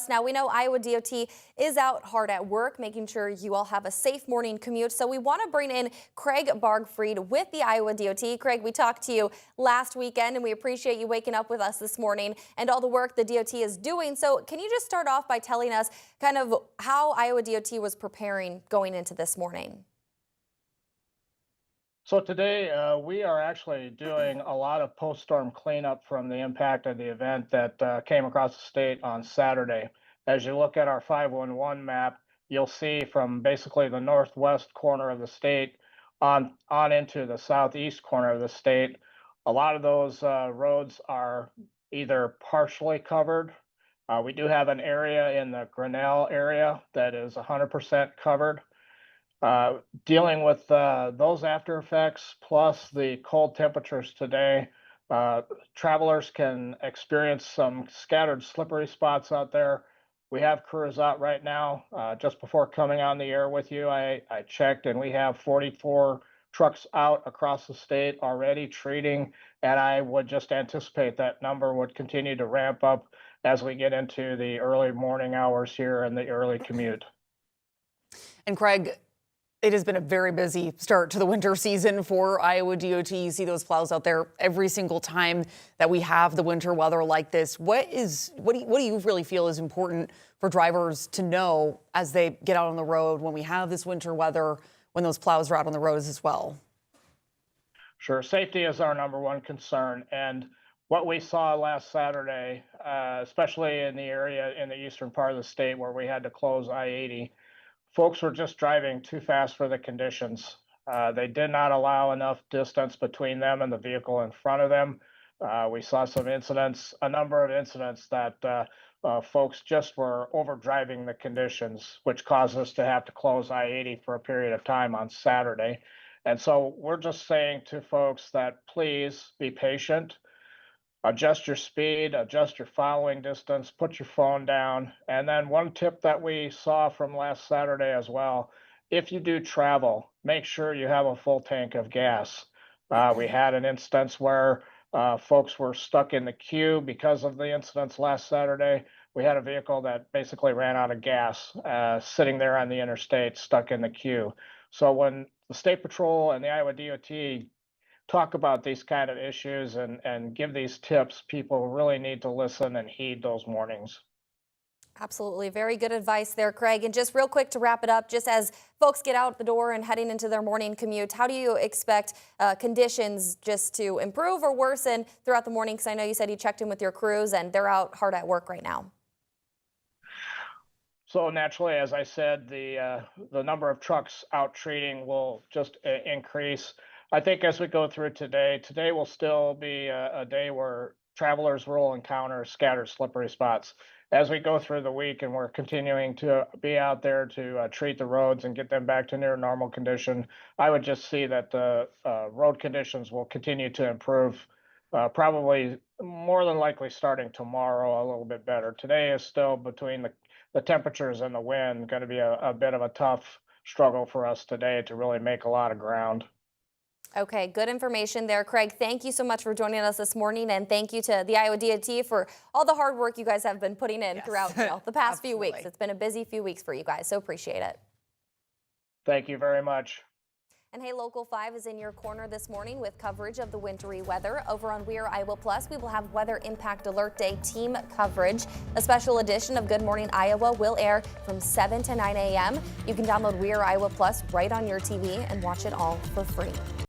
Now, we know Iowa DOT is out hard at work, making sure you all have a safe morning commute. So we want to bring in Craig Bargfried with the Iowa DOT. Craig, we talked to you last weekend, and we appreciate you waking up with us this morning and all the work the DOT is doing. So can you just start off by telling us kind of how Iowa DOT was preparing going into this morning? So today we are actually doing a lot of post-storm cleanup from the impact of the event that came across the state on Saturday. As you look at our 511 map, you'll see from basically the northwest corner of the state on into the southeast corner of the state, a lot of those roads are either partially covered. We do have an area in the Grinnell area that is 100% covered. Dealing with those after effects plus the cold temperatures today, uh, travelers can experience some scattered slippery spots out there. We have crews out right now. Just before coming on the air with you, I checked and we have 44 trucks out across the state already treating, and I would just anticipate that number would continue to ramp up as we get into the early morning hours here and the early commute. And Craig, it has been a very busy start to the winter season for Iowa DOT. You see those plows out there every single time that we have the winter weather like this. What do you really feel is important for drivers to know as they get out on the road when we have this winter weather, when those plows are out on the roads as well? Sure, safety is our number one concern. And what we saw last Saturday, especially in the area in the eastern part of the state where we had to close I-80, folks were just driving too fast for the conditions. They did not allow enough distance between them and the vehicle in front of them. We saw some incidents, a number of incidents that folks just were over driving the conditions, which caused us to have to close I-80 for a period of time on Saturday. And so we're just saying to folks that please be patient. Adjust your speed, adjust your following distance, put your phone down. And then one tip that we saw from last Saturday as well, if you do travel, make sure you have a full tank of gas. We had an instance where folks were stuck in the queue because of the incidents last Saturday. We had a vehicle that basically ran out of gas, sitting there on the interstate, stuck in the queue. So when the State Patrol and the Iowa DOT talk about these kind of issues and give these tips, people really need to listen and heed those warnings. Absolutely. Very good advice there, Craig. And just real quick to wrap it up, just as folks get out the door and heading into their morning commute, how do you expect conditions just to improve or worsen throughout the morning? Because I know you said you checked in with your crews and they're out hard at work right now. So naturally, as I said, the number of trucks out treating will just increase. I think as we go through today will still be a day where travelers will encounter scattered slippery spots. As we go through the week and we're continuing to be out there to treat the roads and get them back to near normal condition, I would just see that the road conditions will continue to improve, probably more than likely starting tomorrow a little bit better. Today is still between the temperatures and the wind going to be a bit of a tough struggle for us today to really make a lot of ground. Okay, good information there, Craig. Thank you so much for joining us this morning, and thank you to the Iowa DOT for all the hard work you guys have been putting in throughout the past few weeks. It's been a busy few weeks for you guys, so appreciate it. Thank you very much. And hey, Local 5 is in your corner this morning with coverage of the wintry weather. Over on We Are Iowa Plus, we will have Weather Impact Alert Day team coverage. A special edition of Good Morning Iowa will air from 7 to 9 a.m. You can download We Are Iowa Plus right on your TV and watch it all for free.